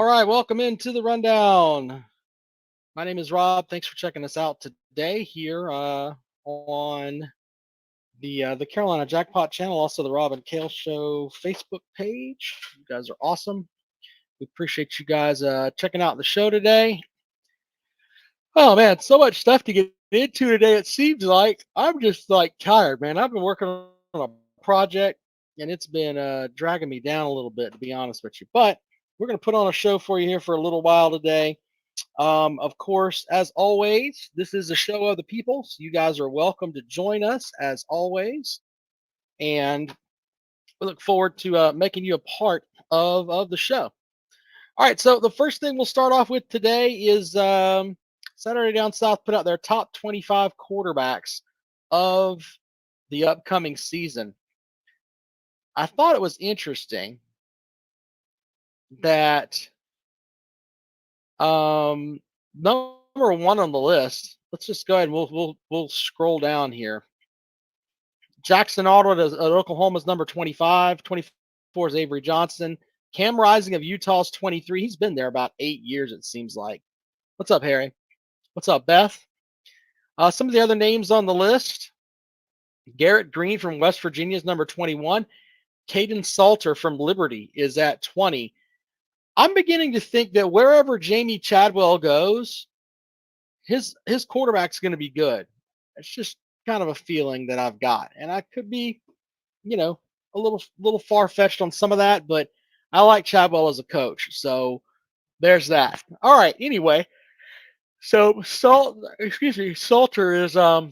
All right, welcome into the rundown. My name is Rob. Thanks for checking us out today here on the Carolina Jackpot channel, also the Rob and Kale Show Facebook page. You guys are awesome. We appreciate you guys checking out the show today. Oh man, so much stuff to get into today. It seems like I'm just like tired, man. I've been working on a project and it's been dragging me down a little bit, to be honest with you. But we're going to put on a show for you here for a little while today. Of course, as always, this is a show of the people, so you guys are welcome to join us as always, and we look forward to making you a part of the show. All right, so the first thing we'll start off with today is Saturday Down South put out their top 25 quarterbacks of the upcoming season. I thought it was interesting that number one on the list. Let's just go ahead and we'll scroll down here. Jackson Arnold at Oklahoma's number 25. 24 is Avery Johnson. Cam Rising of Utah's 23. He's been there about 8 years, it seems like. What's up, Harry? What's up, Beth? Some of the other names on the list. Garrett Green from West Virginia is number 21. Caden Salter from Liberty is at 20. I'm beginning to think that wherever Jamie Chadwell goes, his quarterback's going to be good. It's just kind of a feeling that I've got, and I could be, a little far fetched on some of that, but I like Chadwell as a coach, so there's that. All right. Anyway, so Salter is up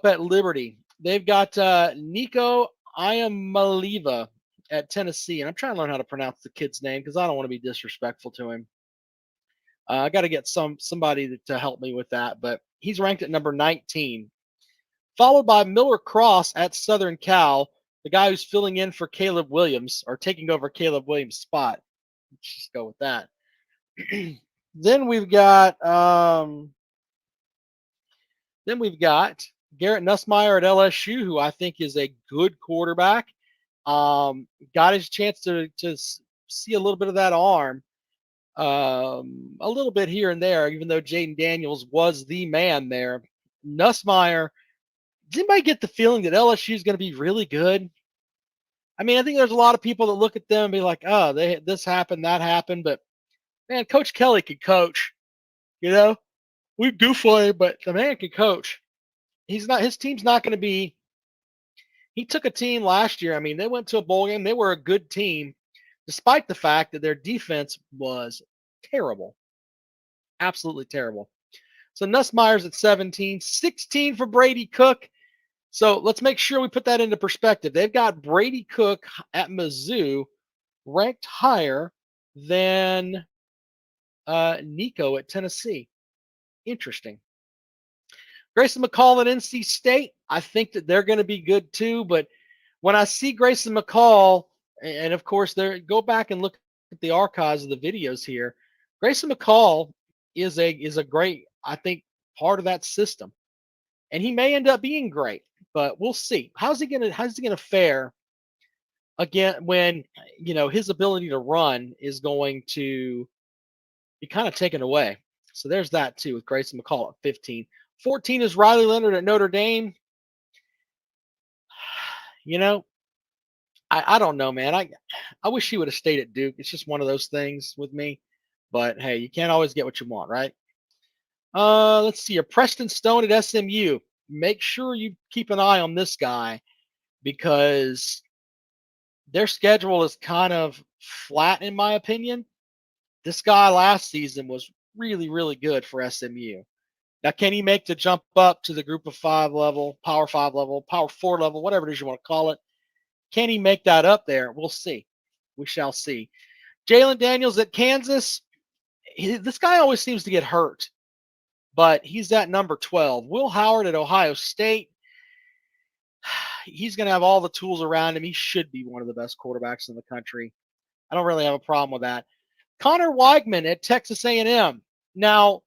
at Liberty. They've got Nico Iamaleava at Tennessee, and I'm trying to learn how to pronounce the kid's name because I don't want to be disrespectful to him. I got to get somebody to help me with that, but he's ranked at number 19, followed by Miller Cross at Southern Cal, the guy who's filling in for Caleb Williams or taking over Caleb Williams' spot. Let's just go with that. Then we've got Garrett Nussmeier at LSU, who I think is a good quarterback. Got his chance to see a little bit of that arm, a little bit here and there, even though Jaden Daniels was the man there. Nussmeier, does anybody get the feeling that LSU is going to be really good? I mean, I think there's a lot of people that look at them and be like, oh, this happened, that happened. But, man, Coach Kelly could coach. We goof on him, but the man can coach. His team's not going to be. He took a team last year. I mean, they went to a bowl game. They were a good team, despite the fact that their defense was terrible. Absolutely terrible. So Nussmeier's at 17, 16 for Brady Cook. So let's make sure we put that into perspective. They've got Brady Cook at Mizzou ranked higher than Nico at Tennessee. Interesting. Grayson McCall at NC State, I think that they're going to be good too. But when I see Grayson McCall, and of course, go back and look at the archives of the videos here. Grayson McCall is a great, I think, part of that system, and he may end up being great. But we'll see. How's he gonna fare again when his ability to run is going to be kind of taken away? So there's that too with Grayson McCall at 15. 14 is Riley Leonard at Notre Dame. I don't know, man. I wish he would have stayed at Duke. It's just one of those things with me. But hey, you can't always get what you want, right? Let's see. Preston Stone at SMU. Make sure you keep an eye on this guy because their schedule is kind of flat, in my opinion. This guy last season was really, really good for SMU. Now, can he make the jump up to the group of 5 level, power 5 level, power 4 level, whatever it is you want to call it? Can he make that up there? We'll see. We shall see. Jalen Daniels at Kansas. This guy always seems to get hurt, but he's at number 12. Will Howard at Ohio State. He's going to have all the tools around him. He should be one of the best quarterbacks in the country. I don't really have a problem with that. Connor Weigman at Texas A&M. Now,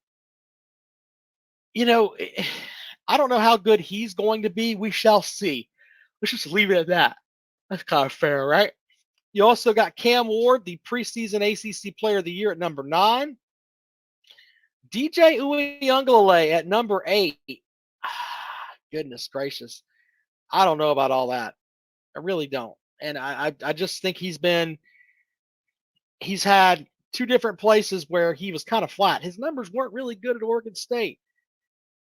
I don't know how good he's going to be. We shall see. Let's just leave it at that. That's kind of fair, right? You also got Cam Ward, the preseason ACC Player of the Year at number 9. DJ Uiagalelei at number 8. Goodness gracious. I don't know about all that. I really don't. And I just think he's had two different places where he was kind of flat. His numbers weren't really good at Oregon State.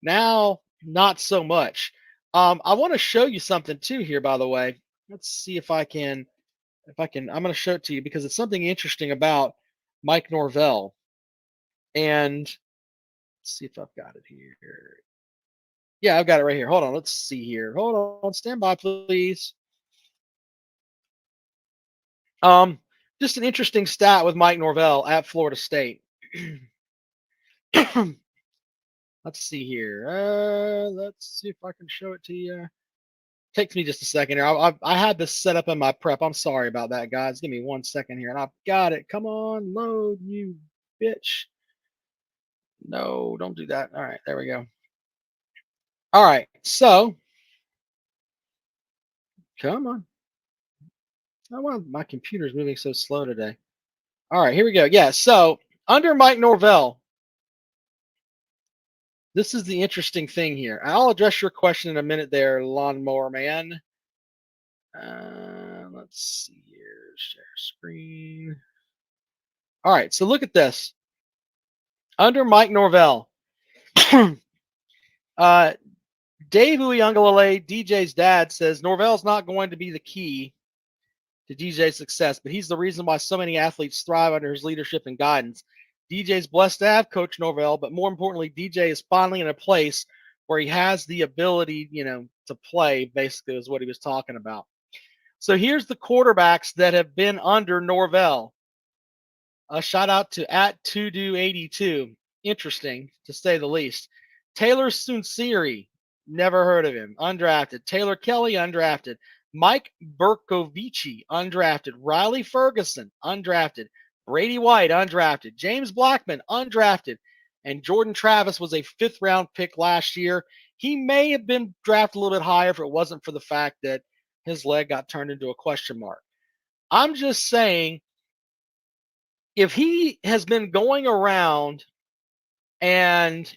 Now, not so much. I want to show you something too here, by the way. Let's see if I can, I'm going to show it to you because it's something interesting about Mike Norvell. And let's see if I've got it here. Yeah, I've got it right here. Hold on. Let's see here. Hold on. Stand by, please. Just an interesting stat with Mike Norvell at Florida State. Let's see here. Let's see if I can show it to you. Takes me just a second here. I had this set up in my prep. I'm sorry about that, guys. Give me 1 second here, and I've got it. Come on, load, you bitch. No, don't do that. All right, there we go. All right, so come on. Oh, well, my computer's moving so slow today. All right, here we go. Yeah, so under Mike Norvell, this is the interesting thing here. I'll address your question in a minute there, Lawnmower Man. Let's see here. Share screen. All right, so look at this. Under Mike Norvell, Dave Uiagalelei, DJ's dad, says Norvell's not going to be the key to DJ's success, but he's the reason why so many athletes thrive under his leadership and guidance. DJ's blessed to have Coach Norvell, but more importantly, DJ is finally in a place where he has the ability, to play, basically, is what he was talking about. So here's the quarterbacks that have been under Norvell. A shout out to @todo82. Interesting, to say the least. Taylor Sunseri, never heard of him, undrafted. Taylor Kelly, undrafted. Mike Bercovici, undrafted. Riley Ferguson, undrafted. Brady White, undrafted. James Blackman, undrafted. And Jordan Travis was a 5th-round pick last year. He may have been drafted a little bit higher if it wasn't for the fact that his leg got turned into a question mark. I'm just saying, if he has been going around and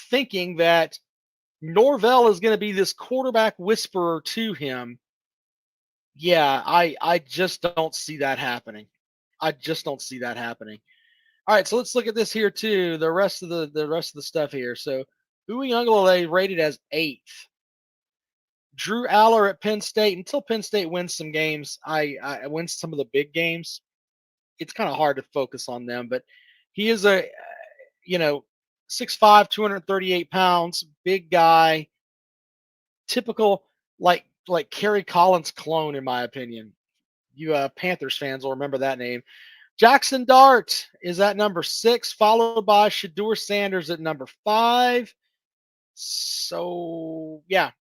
thinking that Norvell is going to be this quarterback whisperer to him, yeah, I just don't see that happening. I just don't see that happening. All right, so let's look at this here too. The rest of the stuff here. So Uiagalelei rated as 8th. Drew Aller at Penn State. Until Penn State wins some games, I wins some of the big games, it's kind of hard to focus on them. But he is a 6'5", 238 pounds, big guy, typical like Kerry Collins clone, in my opinion. You Panthers fans will remember that name. Jackson Dart is at number 6, followed by Shedeur Sanders at number 5. So, yeah,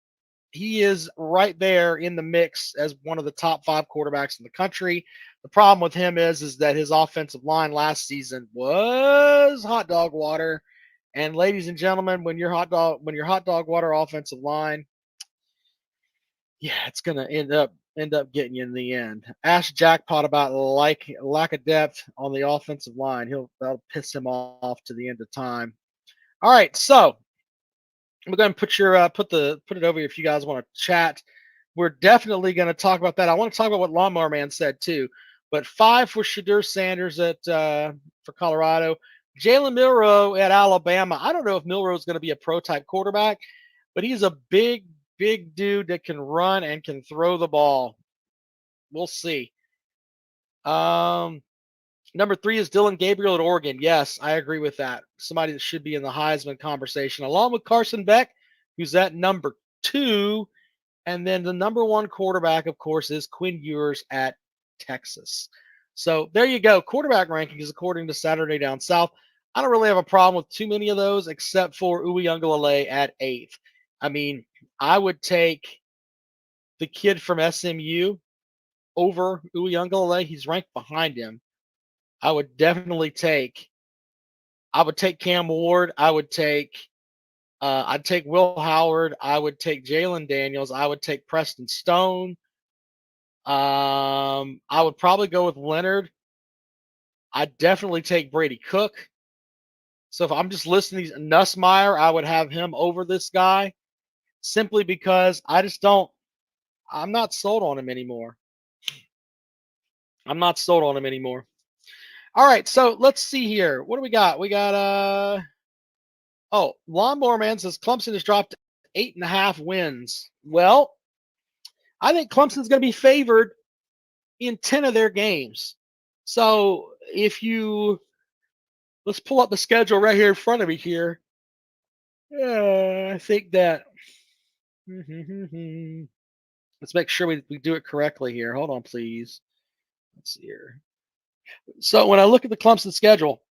he is right there in the mix as one of the top 5 quarterbacks in the country. The problem with him is that his offensive line last season was hot dog water. And ladies and gentlemen, when your hot dog water offensive line, yeah, it's gonna end up getting you in the end. Ask Jackpot about lack of depth on the offensive line. That'll piss him off to the end of time. All right, so we're going to put it over if you guys want to chat. We're definitely going to talk about that. I want to talk about what Lawnmower Man said too. But 5 for Shedeur Sanders for Colorado. Jalen Milroe at Alabama. I don't know if Milroe is going to be a pro-type quarterback, but he's a big dude that can run and can throw the ball. We'll see. Number 3 is Dylan Gabriel at Oregon. Yes, I agree with that. Somebody that should be in the Heisman conversation, along with Carson Beck, who's at number 2. And then the number 1 quarterback, of course, is Quinn Ewers at Texas. So there you go. Quarterback rankings according to Saturday Down South. I don't really have a problem with too many of those, except for Uiagalelei at 8th. I mean, I would take the kid from SMU over Uiagalelei. He's ranked behind him. I would definitely take Cam Ward. I'd take Will Howard. I would take Jalen Daniels. I would take Preston Stone. I would probably go with Leonard. I'd definitely take Brady Cook. So if I'm just listening to Nussmeier, I would have him over this guy simply because I'm not sold on him anymore. I'm not sold on him anymore. All right, so let's see here. What do we got? We got Lawnmower Man says Clemson has dropped 8.5 wins. Well, I think Clemson's going to be favored in 10 of their games. So let's pull up the schedule right here in front of me here. I think that let's make sure we do it correctly here. Hold on, please. Let's see here. So when I look at the Clemson schedule,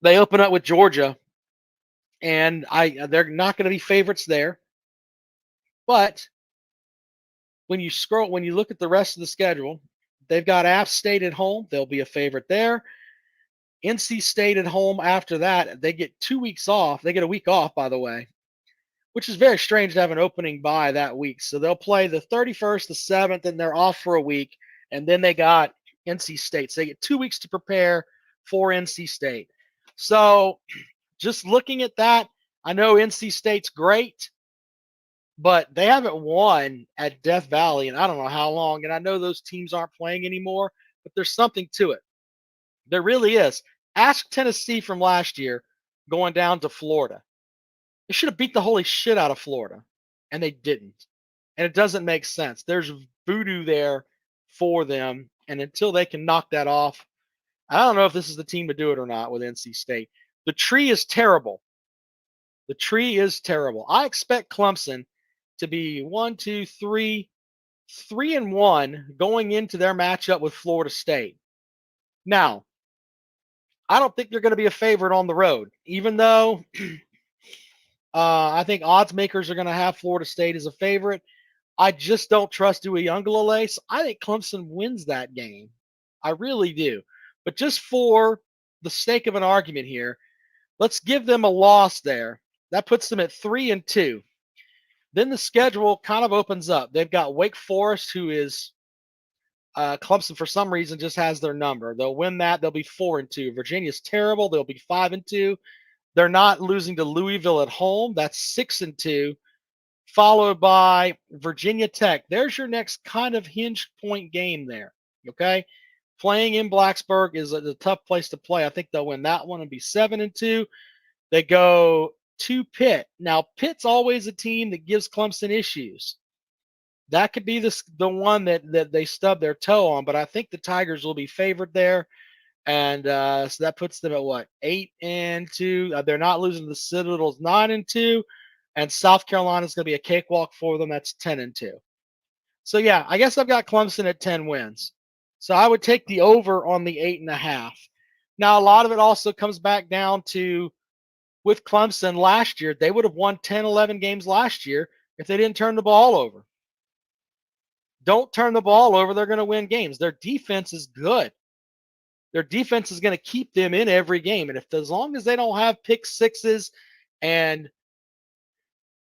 they open up with Georgia, and they're not going to be favorites there. But when you look at the rest of the schedule, they've got App State at home. They'll be a favorite there. NC State at home after that. They get 2 weeks off. They get a week off, by the way, which is very strange to have an opening bye that week. So they'll play the 31st, the 7th, and they're off for a week. And then they got NC State. So they get 2 weeks to prepare for NC State. So just looking at that, I know NC State's great, but they haven't won at Death Valley in I don't know how long. And I know those teams aren't playing anymore, but there's something to it. There really is. Ask Tennessee from last year going down to Florida. They should have beat the holy shit out of Florida, and they didn't. And it doesn't make sense. There's voodoo there for them, and until they can knock that off, I don't know if this is the team to do it or not with NC State. The tree is terrible. The tree is terrible. I expect Clemson to be 3-1 going into their matchup with Florida State. Now, I don't think they're going to be a favorite on the road, even though I think odds makers are going to have Florida State as a favorite. I just don't trust Uiagalelei. So I think Clemson wins that game. I really do. But just for the sake of an argument here, let's give them a loss there. That puts them at 3-2. Then the schedule kind of opens up. They've got Wake Forest, who is Clemson for some reason just has their number. They'll win that. They'll be 4-2. Virginia's terrible. They'll be 5-2. They're not losing to Louisville at home. That's 6-2, followed by Virginia Tech. There's your next kind of hinge point game there. Okay, playing in Blacksburg is a tough place to play. I think they'll win that one and be 7-2. They go to Pitt. Now Pitt's always a team that gives Clemson issues. That could be the one that they stub their toe on, but I think the Tigers will be favored there. And so that puts them at what, 8-2. They're not losing to the Citadels, 9-2, and South Carolina's going to be a cakewalk for them. That's 10-2. So yeah, I guess I've got Clemson at 10 wins. So I would take the over on the 8.5. Now a lot of it also comes back down to with Clemson last year. They would have won 10, 11 games last year if they didn't turn the ball over. Don't turn the ball over. They're going to win games. Their defense is good. Their defense is going to keep them in every game. And as long as they don't have pick sixes and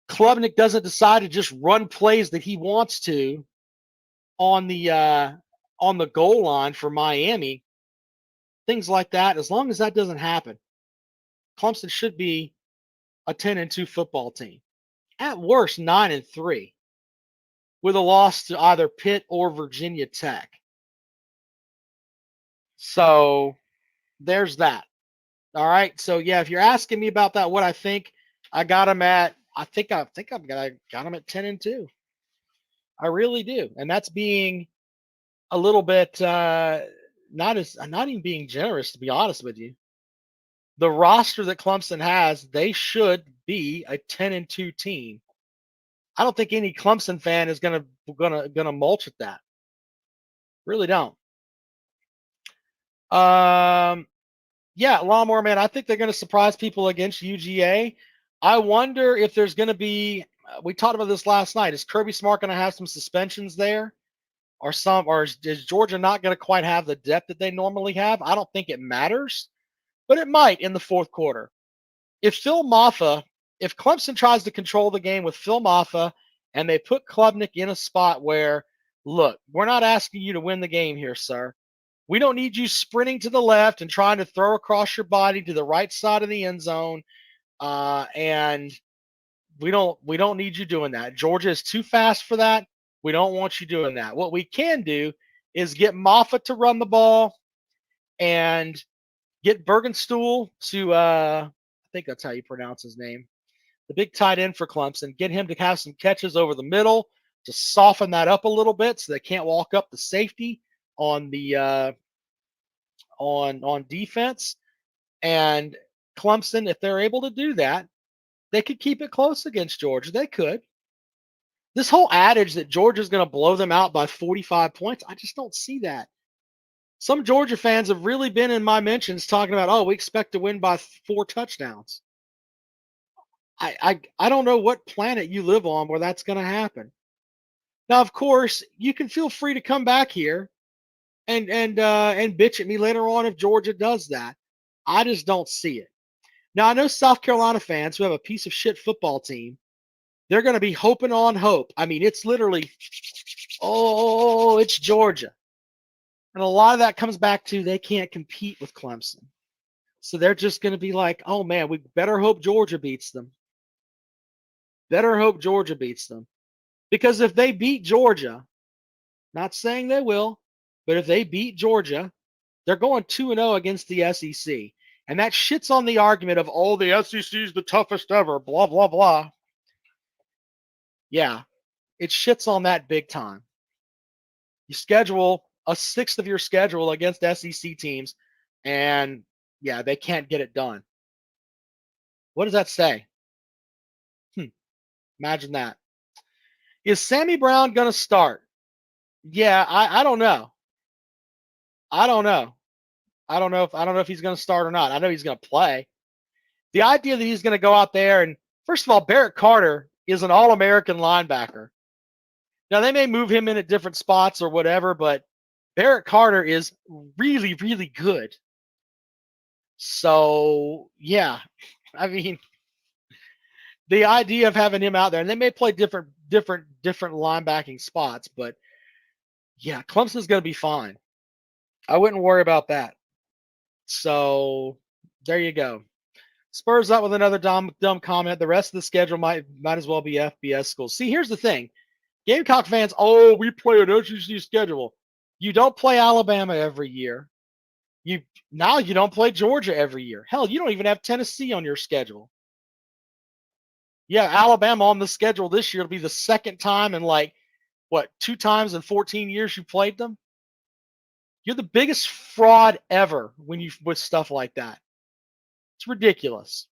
Klubnik doesn't decide to just run plays that he wants to on the goal line for Miami, things like that, as long as that doesn't happen, Clemson should be a 10-2 football team. At worst, 9-3 with a loss to either Pitt or Virginia Tech. So there's that. All right. So yeah, if you're asking me about that, what I think, I got him at. I think I've got him at 10-2. I really do, and that's being a little bit not even being generous, to be honest with you. The roster that Clemson has, they should be a 10-2 team. I don't think any Clemson fan is gonna mulch at that. Really don't. Yeah, Lawnmower Man, I think they're going to surprise people against UGA. I wonder if there's going to be, we talked about this last night, is Kirby Smart going to have some suspensions there? Or is Georgia not going to quite have the depth that they normally have? I don't think it matters, but it might in the fourth quarter. If Clemson tries to control the game with Phil Maffa and they put Klubnik in a spot where, look, we're not asking you to win the game here, sir. We don't need you sprinting to the left and trying to throw across your body to the right side of the end zone. And we don't need you doing that. Georgia is too fast for that. We don't want you doing that. What we can do is get Moffitt to run the ball and get Bergenstuhl to I think that's how you pronounce his name. The big tight end for Clemson. Get him to have some catches over the middle to soften that up a little bit so they can't walk up the safety on the on defense. And Clemson, if they're able to do that, they could keep it close against Georgia. They could. This whole adage that Georgia's going to blow them out by 45 points, I just don't see that. Some Georgia fans have really been in my mentions talking about, oh, we expect to win by 4 touchdowns. I don't know what planet you live on where that's going to happen. Now, of course, you can feel free to come back here and bitch at me later on if Georgia does that. I just don't see it. Now, I know South Carolina fans who have a piece of shit football team, they're going to be hoping on hope. I mean, it's literally, oh, it's Georgia. And a lot of that comes back to they can't compete with Clemson. So they're just going to be like, oh, man, we better hope Georgia beats them. Better hope Georgia beats them. Because if they beat Georgia, not saying they will, but if they beat Georgia, they're going 2-0 against the SEC. And that shits on the argument of, oh, the SEC is the toughest ever, blah, blah, blah. Yeah, it shits on that big time. You schedule a sixth of your schedule against SEC teams, and, yeah, they can't get it done. What does that say? Imagine that. Is Sammy Brown going to start? Yeah, I don't know. I don't know if he's going to start or not. I know he's going to play. The idea that he's going to go out there and, first of all, Barrett Carter is an All-American linebacker. Now, they may move him in at different spots or whatever, but Barrett Carter is really, really good. So, yeah, I mean, the idea of having him out there, and they may play different linebacking spots, but yeah, Clemson's going to be fine. I wouldn't worry about that. So there you go. Spurs up with another dumb comment. The rest of the schedule might as well be FBS schools. See, here's the thing. Gamecock fans, oh, we play an SEC schedule. You don't play Alabama every year. Now you don't play Georgia every year. Hell, you don't even have Tennessee on your schedule. Yeah, Alabama on the schedule this year will be the second time in 2 times in 14 years you played them? You're the biggest fraud ever with stuff like that. It's ridiculous.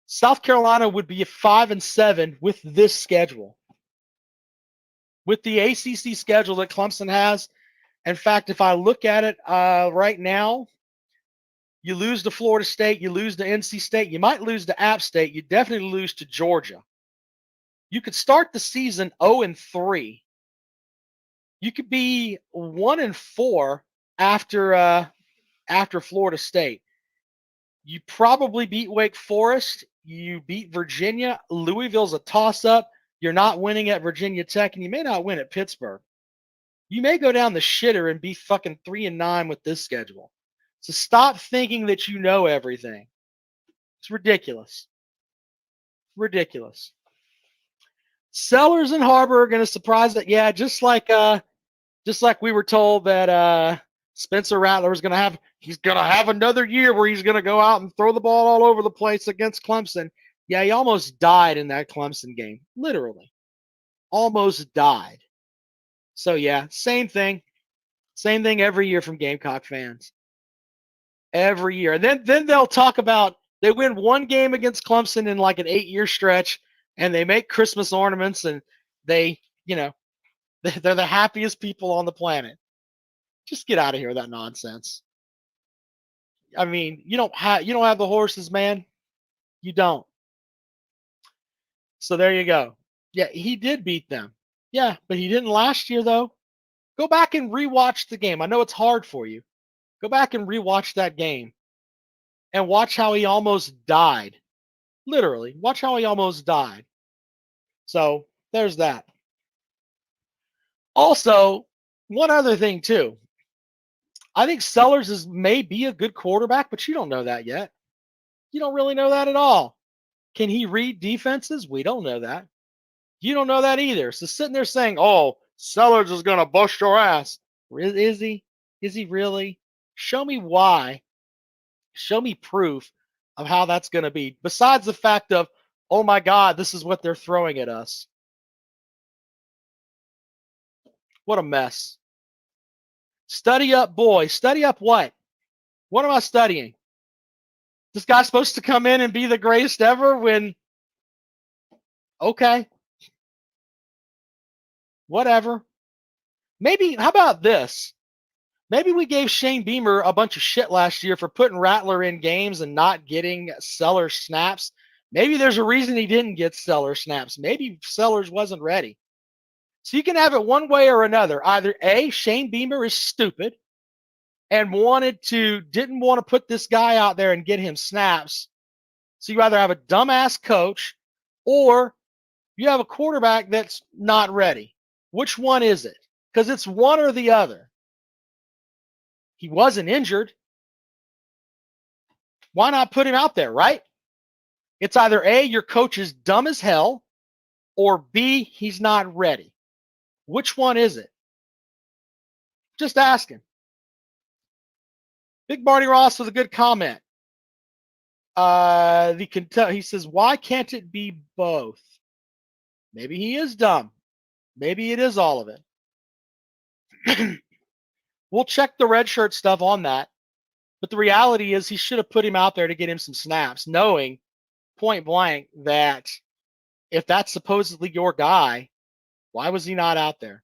South Carolina would be 5-7 with this schedule. With the ACC schedule that Clemson has, in fact, if I look at it right now, you lose to Florida State, you lose to NC State, you might lose to App State, you definitely lose to Georgia. You could start the season 0-3. You could be 1-4 after Florida State. You probably beat Wake Forest. You beat Virginia. Louisville's a toss-up. You're not winning at Virginia Tech, and you may not win at Pittsburgh. You may go down the shitter and be fucking 3-9 with this schedule. So stop thinking that you know everything. It's ridiculous. Ridiculous. Sellers and Harbor are going to surprise that. Yeah, just like we were told that Spencer Rattler was he's going to have another year where he's going to go out and throw the ball all over the place against Clemson. Yeah, he almost died in that Clemson game. Literally. Almost died. So, yeah, same thing. Same thing every year from Gamecock fans. Every year. And then they'll talk about they win one game against Clemson in like an 8-year stretch, and they make Christmas ornaments, and they're the happiest people on the planet. Just get out of here with that nonsense. I mean, you don't have the horses, man. You don't. So there you go. Yeah, he did beat them. Yeah, but he didn't last year, though. Go back and rewatch the game. I know it's hard for you. Go back and rewatch that game and watch how he almost died. Literally, watch how he almost died. So there's that. Also, one other thing too. I think Sellers may be a good quarterback, but you don't know that yet. You don't really know that at all. Can he read defenses? We don't know that. You don't know that either. So sitting there saying, "Oh, Sellers is going to bust your ass," is he? Is he really? Show me why. Show me proof of how that's going to be. Besides the fact of, "Oh my God, this is what they're throwing at us." What a mess. Study up, boy. Study up what? What am I studying? This guy's supposed to come in and be the greatest ever when, okay, whatever. Maybe, how about this? Maybe we gave Shane Beamer a bunch of shit last year for putting Rattler in games and not getting Sellers snaps. Maybe there's a reason he didn't get Sellers snaps. Maybe Sellers wasn't ready. So you can have it one way or another. Either A, Shane Beamer is stupid and didn't want to put this guy out there and get him snaps. So you either have a dumbass coach or you have a quarterback that's not ready. Which one is it? Because it's one or the other. He wasn't injured. Why not put him out there, right? It's either A, your coach is dumb as hell, or B, he's not ready. Which one is it? Just asking. Big Barney Ross with a good comment. He says, why can't it be both? Maybe he is dumb. Maybe it is all of it. We'll check the red shirt stuff on that. But the reality is he should have put him out there to get him some snaps, knowing point blank that if that's supposedly your guy, why was he not out there?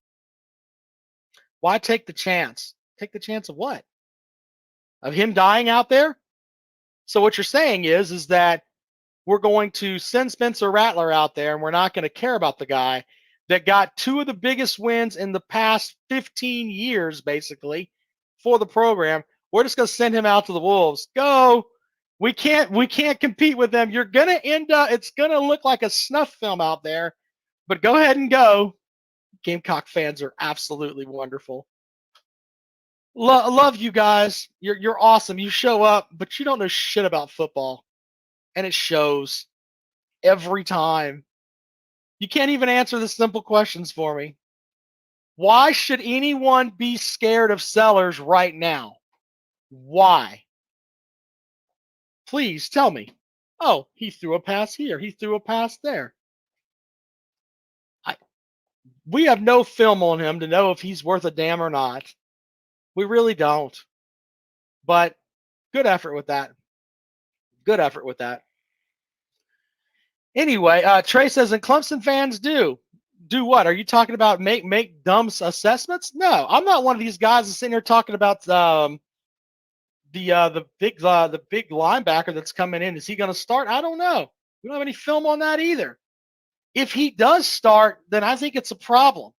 Why take the chance? Take the chance of what? Of him dying out there? So what you're saying is that we're going to send Spencer Rattler out there and we're not going to care about the guy that got two of the biggest wins in the past 15 years, basically, for the program. We're just going to send him out to the Wolves. Go. We can't compete with them. You're going to end up, it's going to look like a snuff film out there, but go ahead and go. Gamecock fans are absolutely wonderful. Love you guys. You're awesome. You show up, but you don't know shit about football. And it shows every time. You can't even answer the simple questions for me. Why should anyone be scared of Sellers right now? Why? Please tell me. Oh, he threw a pass here. He threw a pass there. We have no film on him to know if he's worth a damn or not. We really don't. But good effort with that. Good effort with that. Anyway, Trey says, and Clemson fans do what? Are you talking about make dumb assessments? No, I'm not one of these guys that's sitting here talking about the big linebacker that's coming in. Is he going to start? I don't know. We don't have any film on that either. If he does start, then I think it's a problem.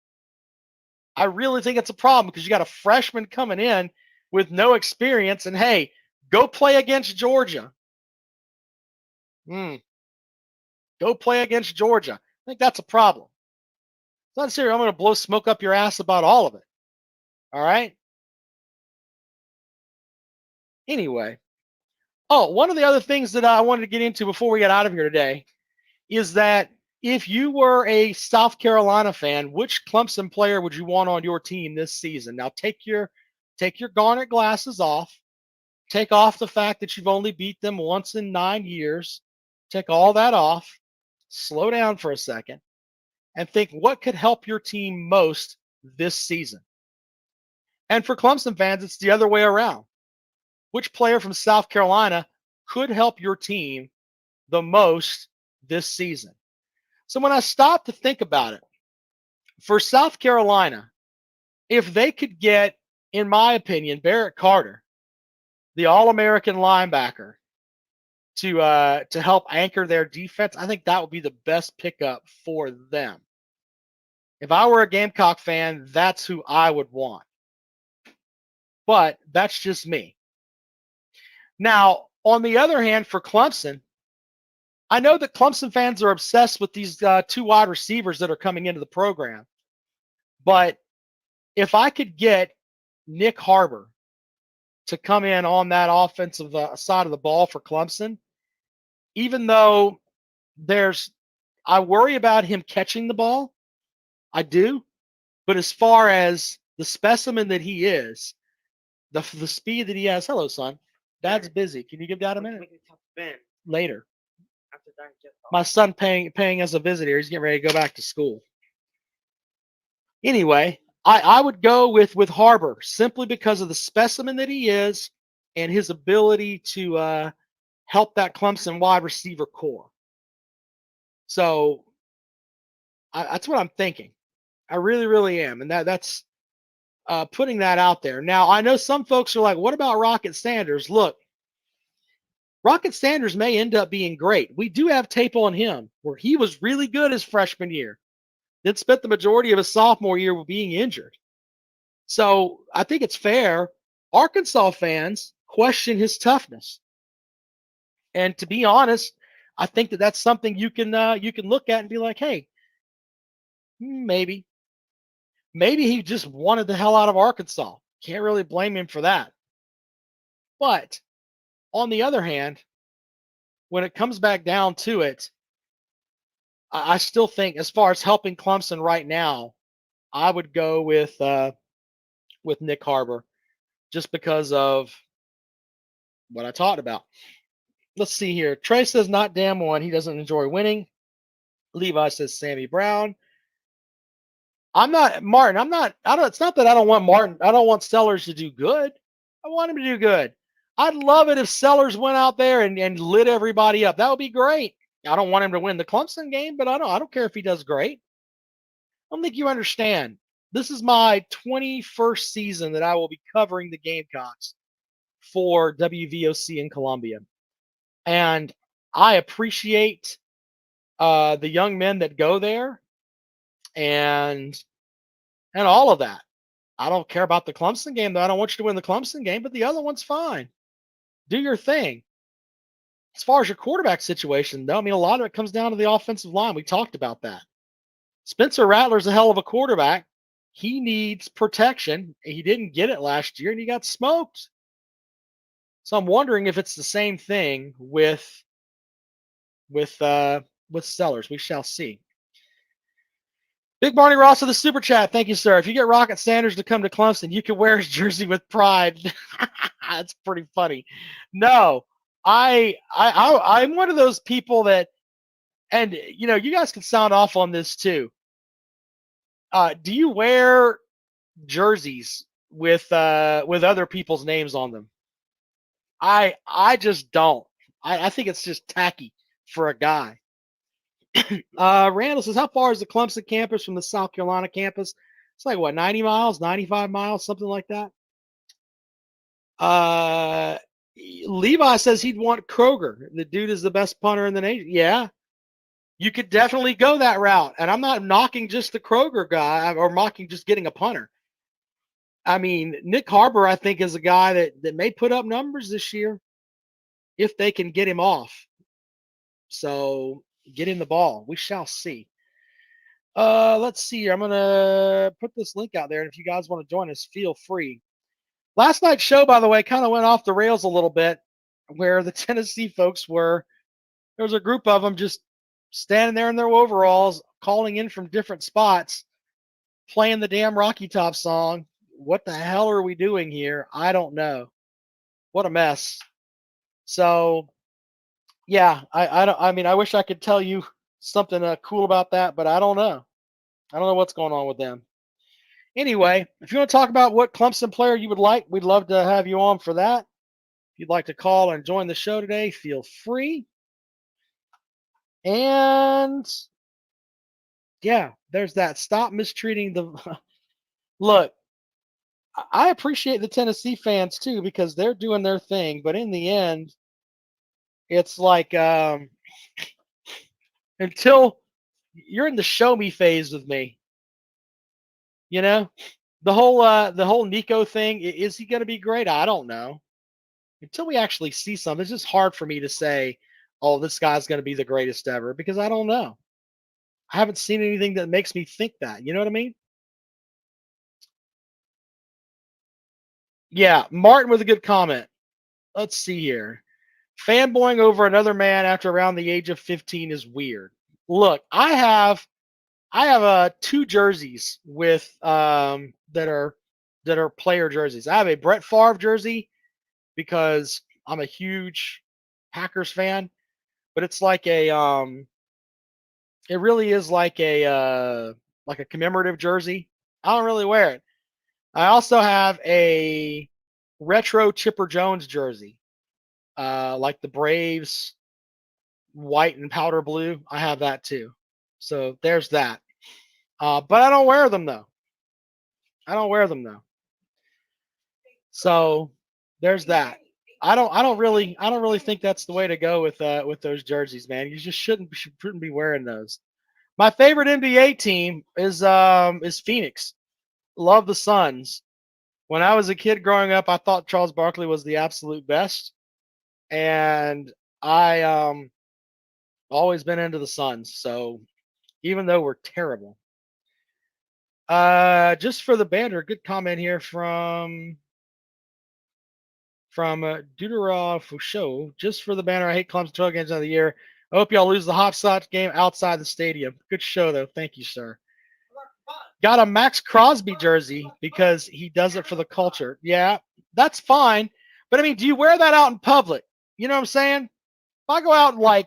I really think it's a problem because you got a freshman coming in with no experience, and hey, go play against Georgia. Go play against Georgia. I think that's a problem. It's not serious. I'm going to blow smoke up your ass about all of it. All right? Anyway. Oh, one of the other things that I wanted to get into before we get out of here today is that if you were a South Carolina fan, which Clemson player would you want on your team this season? Now take your garnet glasses off. Take off the fact that you've only beat them once in 9 years. Take all that off. Slow down for a second and think what could help your team most this season. And for Clemson fans, it's the other way around. Which player from South Carolina could help your team the most this season? So when I stopped to think about it, for South Carolina, if they could get, in my opinion, Barrett Carter, the All-American linebacker, to help anchor their defense, I think that would be the best pickup for them. If I were a Gamecock fan, that's who I would want. But that's just me. Now, on the other hand, for Clemson, I know that Clemson fans are obsessed with these two wide receivers that are coming into the program, but if I could get Nick Harbor to come in on that offensive side of the ball for Clemson, even though I worry about him catching the ball. I do. But as far as the specimen that he is, the speed that he has. Hello, son. Dad's busy. Can you give Dad a minute? Later. My son paying us a visit here. He's getting ready to go back to school. Anyway, I would go with Harbor simply because of the specimen that he is and his ability to help that Clemson wide receiver core. So that's what I'm thinking. I really, really am, and that's putting that out there. Now, I know some folks are like, "What about Rocket Sanders?" Look, Rocket Sanders may end up being great. We do have tape on him where he was really good his freshman year, then spent the majority of his sophomore year being injured. So I think it's fair. Arkansas fans question his toughness, and to be honest, I think that that's something you can look at and be like, "Hey, maybe he just wanted the hell out of Arkansas. Can't really blame him for that." But on the other hand, when it comes back down to it, I still think as far as helping Clemson right now, I would go with Nick Harbor just because of what I talked about. Let's see here. Trey says not damn one. He doesn't enjoy winning. Levi says Sammy Brown. I'm not Martin. I don't. It's not that I don't want Martin. I don't want Sellers to do good. I want him to do good. I'd love it if Sellers went out there and lit everybody up. That would be great. I don't want him to win the Clemson game, but I don't care if he does great. I don't think you understand. This is my 21st season that I will be covering the Gamecocks for WVOC in Columbia, and I appreciate the young men that go there and all of that. I don't care about the Clemson game, though. I don't want you to win the Clemson game, but the other one's fine. Do your thing. As far as your quarterback situation, though, I mean, a lot of it comes down to the offensive line. We talked about that. Spencer Rattler's a hell of a quarterback. He needs protection. He didn't get it last year, and he got smoked. So I'm wondering if it's the same thing with Sellers. We shall see. Big Barney Ross of the Super Chat. Thank you, sir. If you get Rocket Sanders to come to Clemson, you can wear his jersey with pride. That's pretty funny. No, I'm one of those people that, and you guys can sound off on this too. Do you wear jerseys with other people's names on them? I just don't. I think it's just tacky for a guy. Randall says, how far is the Clemson campus from the South Carolina campus? It's like, what, 90 miles, 95 miles, something like that? Levi says he'd want Kroger. The dude is the best punter in the nation. Yeah, you could definitely go that route. And I'm not knocking just the Kroger guy or mocking just getting a punter. I mean, Nick Harbor, I think, is a guy that may put up numbers this year if they can get him off. So get him the ball. We shall see. Let's see here. I'm going to put this link out there. And if you guys want to join us, feel free. Last night's show, by the way, kind of went off the rails a little bit where the Tennessee folks were. There was a group of them just standing there in their overalls, calling in from different spots, playing the damn Rocky Top song. What the hell are we doing here? I don't know. What a mess. So, yeah, I mean, I wish I could tell you something cool about that, but I don't know. I don't know what's going on with them. Anyway, if you want to talk about what Clemson player you would like, we'd love to have you on for that. If you'd like to call and join the show today, feel free. And yeah, there's that. Stop mistreating the look. I appreciate the Tennessee fans too because they're doing their thing, but in the end, it's like until you're in the show me phase with me, the whole Nico thing. Is he going to be great? I don't know. Until we actually see something, it's just hard for me to say, oh, this guy's going to be the greatest ever, because I don't know. I haven't seen anything that makes me think that. You know what I mean? Yeah, Martin with a good comment. Let's see here. Fanboying over another man after around the age of 15 is weird. Look, I have two jerseys with that are player jerseys. I have a Brett Favre jersey because I'm a huge Packers fan, but it's like it really is like a commemorative jersey. I don't really wear it. I also have a retro Chipper Jones jersey, like the Braves white and powder blue. I have that too. So there's that. But I don't wear them though. I don't wear them though. So there's that. I don't really think that's the way to go with those jerseys, man. You just shouldn't be wearing those. My favorite NBA team is Phoenix. Love the Suns. When I was a kid growing up, I thought Charles Barkley was the absolute best, and I always been into the Suns. So even though we're terrible, just for the banter, good comment here from Deutera Fouchot. Just for the banner, I hate Clemson 12 games of the year. I hope y'all lose the Hopscotch game outside the stadium. Good show, though. Thank you, sir. Got a Max Crosby jersey because he does it for the culture. Yeah, that's fine. But I mean, do you wear that out in public? You know what I'm saying? If I go out and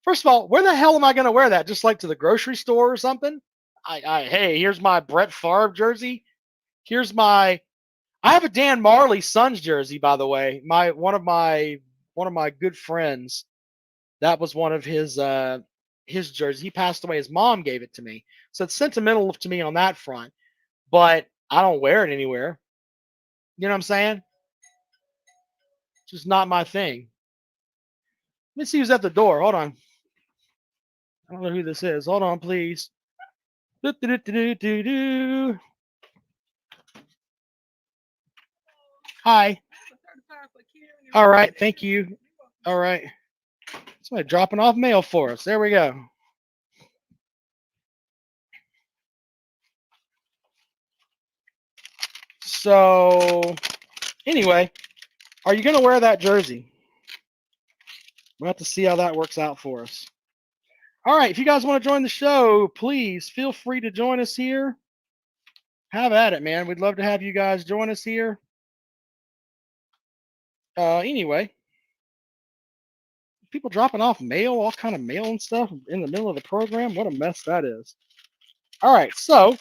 first of all, where the hell am I going to wear that? Just like to the grocery store or something? Hey, here's my Brett Favre jersey. Here's my I have a Dan Marley Suns jersey, by the way. One of my good friends, that was one of his jerseys. He passed away. His mom gave it to me, so it's sentimental to me on that front. But I don't wear it anywhere. You know what I'm saying? It's just not my thing. Let me see who's at the door. Hold on. I don't know who this is. Hold on, please. Do-do-do-do-do-do. Hi. All right. Thank you. All right. Somebody dropping off mail for us. There we go. So, anyway, are you going to wear that jersey? We'll have to see how that works out for us. All right. If you guys want to join the show, please feel free to join us here. Have at it, man. We'd love to have you guys join us here. Anyway, people dropping off mail, all kind of mail and stuff in the middle of the program. What a mess that is. All right. So,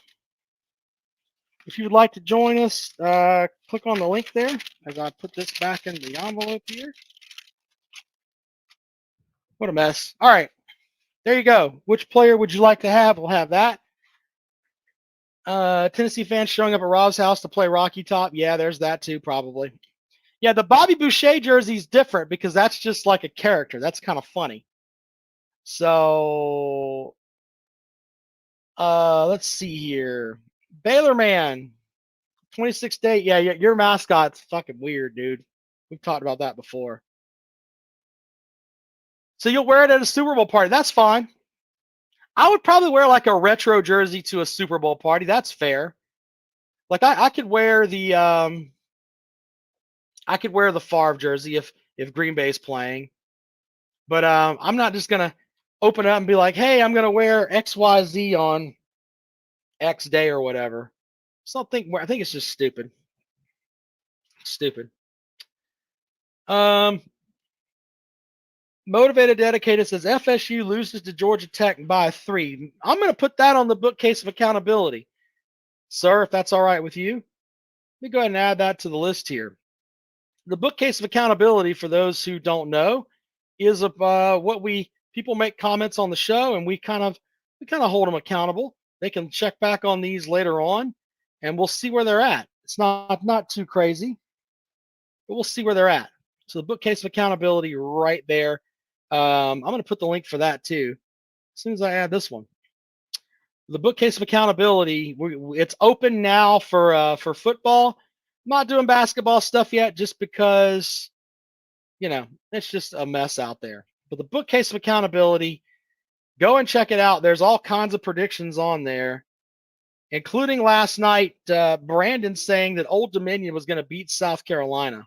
if you would like to join us, click on the link there as I put this back in the envelope here. What a mess. All right. There you go. Which player would you like to have? We'll have that. Tennessee fans showing up at Rob's house to play Rocky Top. Yeah, there's that too, probably. Yeah, the Bobby Boucher jersey is different because that's just like a character. That's kind of funny. So, let's see here. Baylor Man, 26th date. Yeah, your mascot's fucking weird, dude. We've talked about that before. So you'll wear it at a Super Bowl party. That's fine. I would probably wear like a retro jersey to a Super Bowl party. That's fair. Like I could wear the Favre jersey if Green Bay's playing. But I'm not just gonna open it up and be like, hey, I'm gonna wear XYZ on X day or whatever. I think it's just stupid. Stupid. Motivated Dedicated says FSU loses to Georgia Tech by 3. I'm going to put that on the bookcase of accountability, sir, if that's all right with you. Let me go ahead and add that to the list here. The bookcase of accountability, for those who don't know, is what people make comments on the show, and we kind of hold them accountable. They can check back on these later on, and we'll see where they're at. It's not too crazy, but we'll see where they're at. So the bookcase of accountability right there. I'm going to put the link for that too as soon as I add this one. The bookcase of accountability, it's open now for football. I'm not doing basketball stuff yet, just because it's just a mess out there. But the bookcase of accountability, go and check it out. There's all kinds of predictions on there, including last night, Brandon saying that Old Dominion was going to beat South Carolina.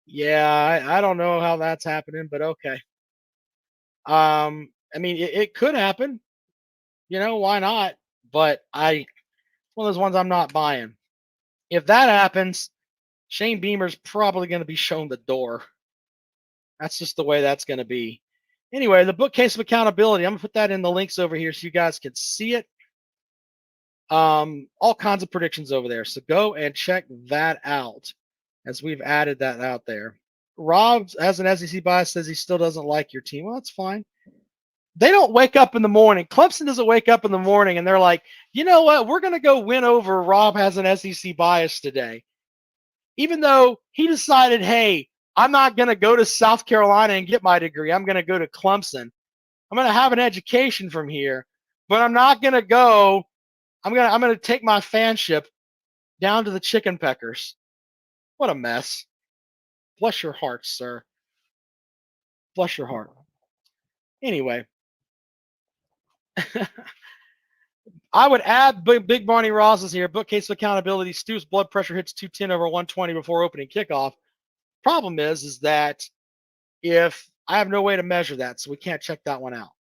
Yeah, I don't know how that's happening, but okay. I mean, it could happen. Why not? But one of those ones I'm not buying. If that happens, Shane Beamer's probably going to be shown the door. That's just the way that's going to be. Anyway, the bookcase of accountability, I'm going to put that in the links over here so you guys can see it. All kinds of predictions over there. So go and check that out as we've added that out there. Rob, as an SEC bias, says he still doesn't like your team. Well, that's fine. They don't wake up in the morning. Clemson doesn't wake up in the morning and they're like, you know what? We're going to go win over Rob has an SEC bias today. Even though he decided, hey, I'm not going to go to South Carolina and get my degree. I'm going to go to Clemson. I'm going to have an education from here, but I'm not going to go. I'm going to take my fanship down to the chicken peckers. What a mess. Bless your heart, sir. Bless your heart. Anyway, I would add Big Barney Ross is here. Bookcase of accountability. Stu's blood pressure hits 210 over 120 before opening kickoff. Problem is that if I have no way to measure that, so we can't check that one out.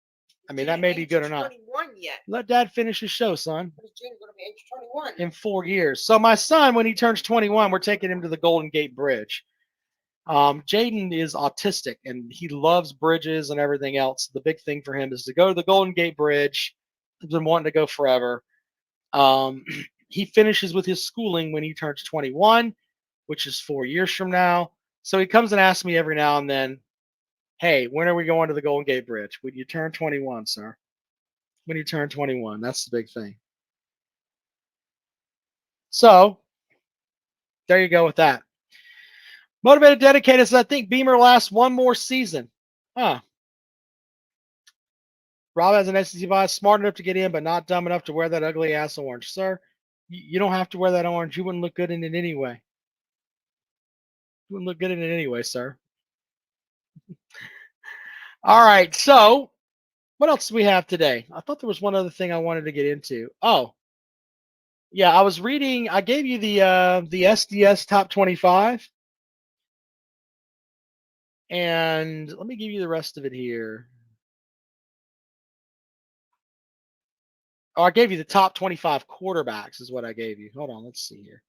I mean, that may be good or not. Yet. Let Dad finish his show, son. Jaden going to be age 21 in 4 years. So my son, when he turns 21, we're taking him to the Golden Gate Bridge. Jaden is autistic and he loves bridges and everything else. The big thing for him is to go to the Golden Gate Bridge. He's been wanting to go forever. He finishes with his schooling when he turns 21, which is 4 years from now. So he comes and asks me every now and then, hey, when are we going to the Golden Gate Bridge? When you turn 21, sir. When you turn 21. That's the big thing. So there you go with that. Motivated, dedicated says, I think Beamer lasts one more season. Huh. Rob has an SEC bias, smart enough to get in, but not dumb enough to wear that ugly ass orange. Sir, you don't have to wear that orange. You wouldn't look good in it anyway. You wouldn't look good in it anyway, sir. All right. So what else do we have today? I thought there was one other thing I wanted to get into. Oh, yeah. I was reading. I gave you the SDS top 25. And let me give you the rest of it here. Oh, I gave you the top 25 quarterbacks is what I gave you. Hold on, let's see here.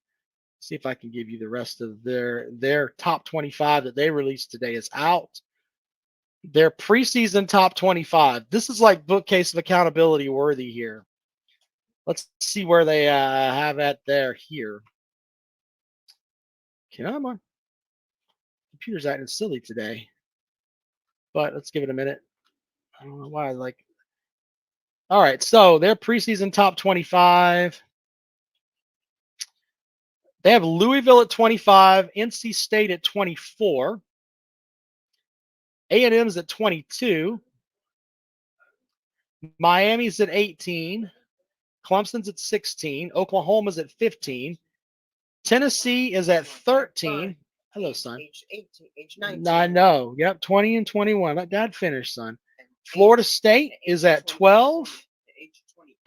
See if I can give you the rest of their top 25 that they released today is out. Their preseason top 25. This is like bookcase of accountability worthy here. Let's see where they have at there here. Come on. Computer's acting silly today. But let's give it a minute. I don't know why I like. All right, so their preseason top 25. They have Louisville at 25, NC State at 24, A&M's at 22, Miami's at 18, Clemson's at 16, Oklahoma's at 15, Tennessee is at 13. Hello, son. Age 19. I know. Yep, 20 and 21. Let Dad finish, son. Florida State is at 12.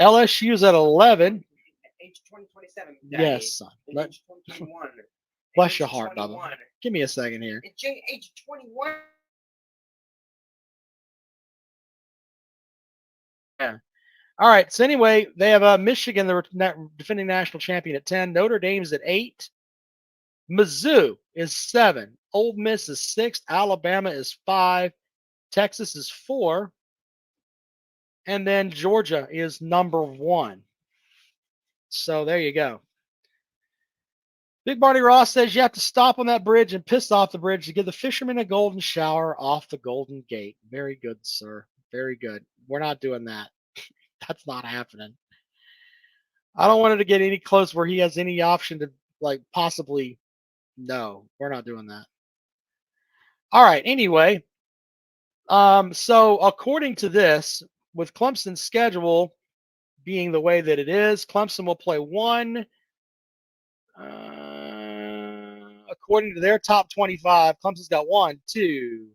LSU is at 11. Age 27. Yes, son. Bless your heart, Bubba. Give me a second here. Age 21. Yeah. All right. So anyway, they have Michigan, the defending national champion, at 10. Notre Dame's at 8. Mizzou is 7. Ole Miss is 6. Alabama is 5. Texas is 4. And then Georgia is number 1. So there you go. Big Barney Ross says you have to stop on that bridge and piss off the bridge to give the fishermen a golden shower off the Golden Gate. Very good, sir. Very good. We're not doing that. That's not happening. I don't want it to get any close where he has any option to possibly. No, we're not doing that. All right. Anyway, so according to this, with Clemson's schedule being the way that it is, Clemson will play one. According to their top 25, Clemson's got 1, 2,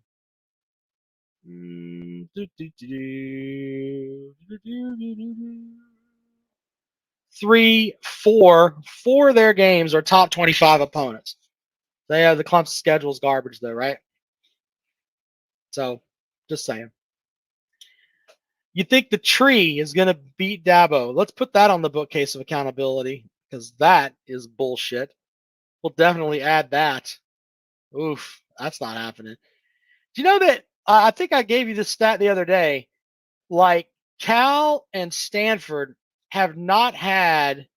Three, four of their games are top 25 opponents. They have the Clemson schedule's garbage though, right? So, just saying. You think the tree is going to beat Dabo? Let's put that on the bookcase of accountability because that is bullshit. We'll definitely add that. Oof, that's not happening. Do you know that I think I gave you this stat the other day? Like Cal and Stanford have not had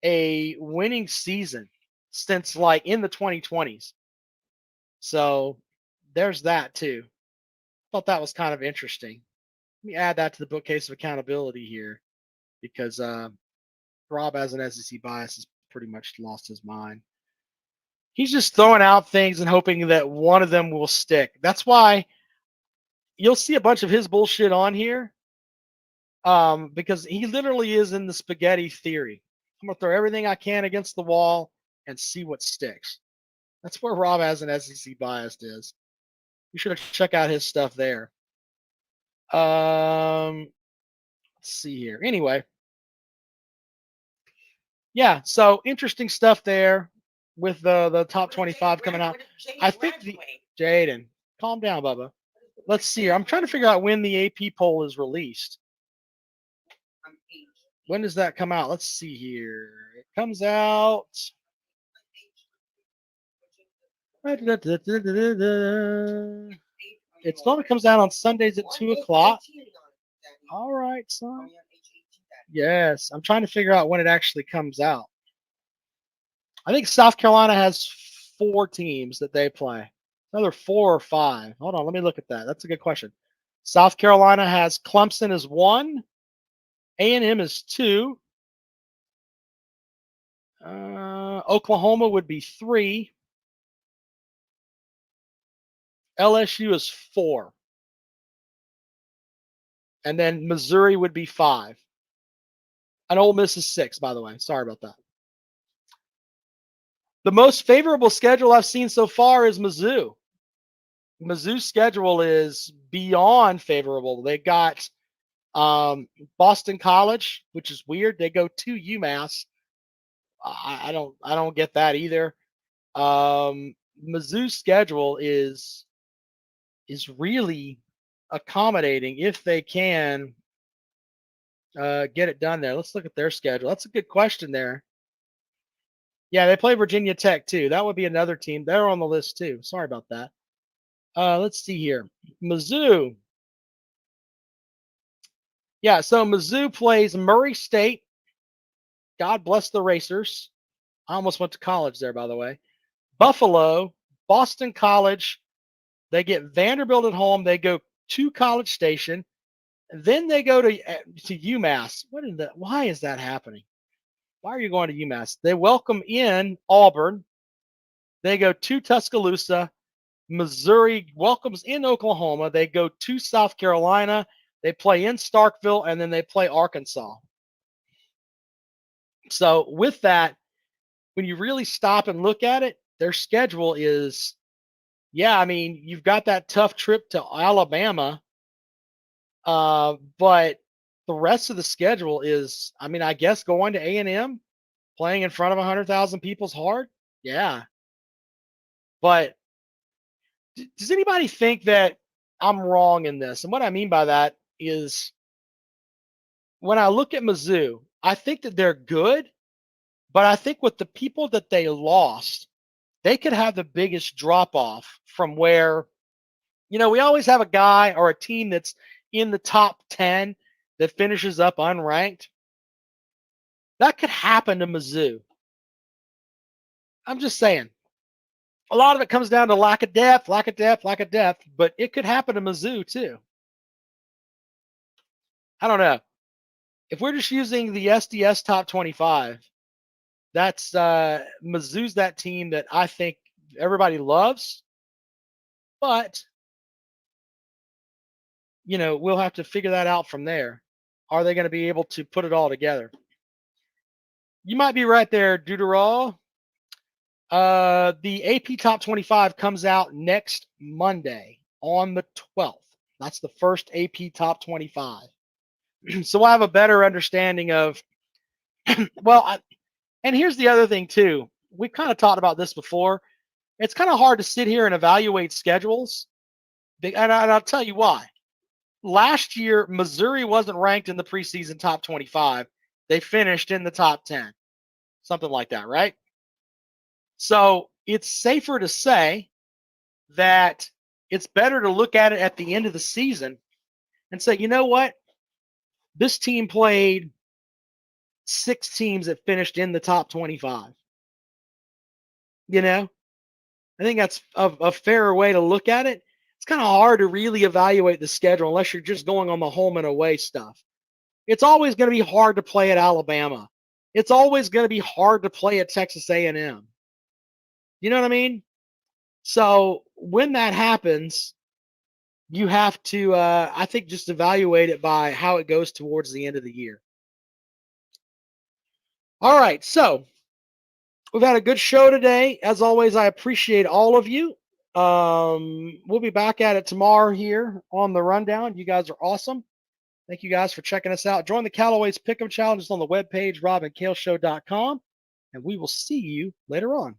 a winning season since like in the 2020s. So there's that too. Thought that was kind of interesting. Let me add that to the bookcase of accountability here because Rob has an SEC bias has pretty much lost his mind. He's just throwing out things and hoping that one of them will stick. That's why you'll see a bunch of his bullshit on here because he literally is in the spaghetti theory. I'm going to throw everything I can against the wall and see what sticks. That's where Rob has an SEC bias is. You should check out his stuff there. Let's see here. Anyway, yeah, so interesting stuff there with the top 25 coming out. I think the Jaden, calm down, Bubba. Let's see here. I'm trying to figure out when the AP poll is released. When does that come out? Let's see here. It comes out. It's not. It comes out on Sundays at 2:00. All right, son. Yes, I'm trying to figure out when it actually comes out. I think South Carolina has 4 teams that they play. Another 4 or 5. Hold on, let me look at that. That's a good question. South Carolina has Clemson as 1, A&M is 2, Oklahoma would be 3, LSU is 4, and then Missouri would be 5. And Ole Miss is 6, by the way. Sorry about that. The most favorable schedule I've seen so far is Mizzou. Mizzou's schedule is beyond favorable. They got Boston College, which is weird. They go to UMass. I don't get that either. Mizzou's schedule is really accommodating if they can get it done there. Let's look at their schedule. That's a good question there. Yeah, they play Virginia Tech too. That would be another team. They're on the list too. Sorry about that. Let's see here. Mizzou. Yeah, so Mizzou plays Murray State. God bless the Racers. I almost went to college there, by the way. Buffalo, Boston College. They get Vanderbilt at home. They go to College Station. Then they go to UMass. Why is that happening? Why are you going to UMass? They welcome in Auburn. They go to Tuscaloosa. Missouri welcomes in Oklahoma. They go to South Carolina. They play in Starkville, and then they play Arkansas. So with that, when you really stop and look at it, their schedule is, yeah, I mean, you've got that tough trip to Alabama, but the rest of the schedule is, I mean, I guess going to A&M, playing in front of 100,000 people is hard. Yeah. But does anybody think that I'm wrong in this? And what I mean by that is when I look at Mizzou, I think that they're good, but I think with the people that they lost, they could have the biggest drop off from where, we always have a guy or a team that's in the top 10 that finishes up unranked. That could happen to Mizzou. I'm just saying. A lot of it comes down to lack of depth, but it could happen to Mizzou too. I don't know. If we're just using the SDS top 25, that's Mizzou's that team that I think everybody loves, but we'll have to figure that out from there. Are they going to be able to put it all together? You might be right there, Deuteral. The AP Top 25 comes out next Monday on the 12th. That's the first AP top 25. So we'll have a better understanding of, well, and here's the other thing too. We've kind of talked about this before. It's kind of hard to sit here and evaluate schedules. And I'll tell you why. Last year, Missouri wasn't ranked in the preseason top 25. They finished in the top 10, something like that, right? So it's safer to say that it's better to look at it at the end of the season and say, you know what? This team played 6 teams that finished in the top 25. You know, I think that's a fairer way to look at it. It's kind of hard to really evaluate the schedule unless you're just going on the home and away stuff. It's always going to be hard to play at Alabama. It's always going to be hard to play at Texas A&M. You know what I mean? So when that happens, you have to, I think, just evaluate it by how it goes towards the end of the year. All right, so we've had a good show today. As always, I appreciate all of you. We'll be back at it tomorrow here on the Rundown. You guys are awesome. Thank you guys for checking us out. Join the Callaway's Pick'em Challenges on the webpage, robandkaleshow.com, and we will see you later on.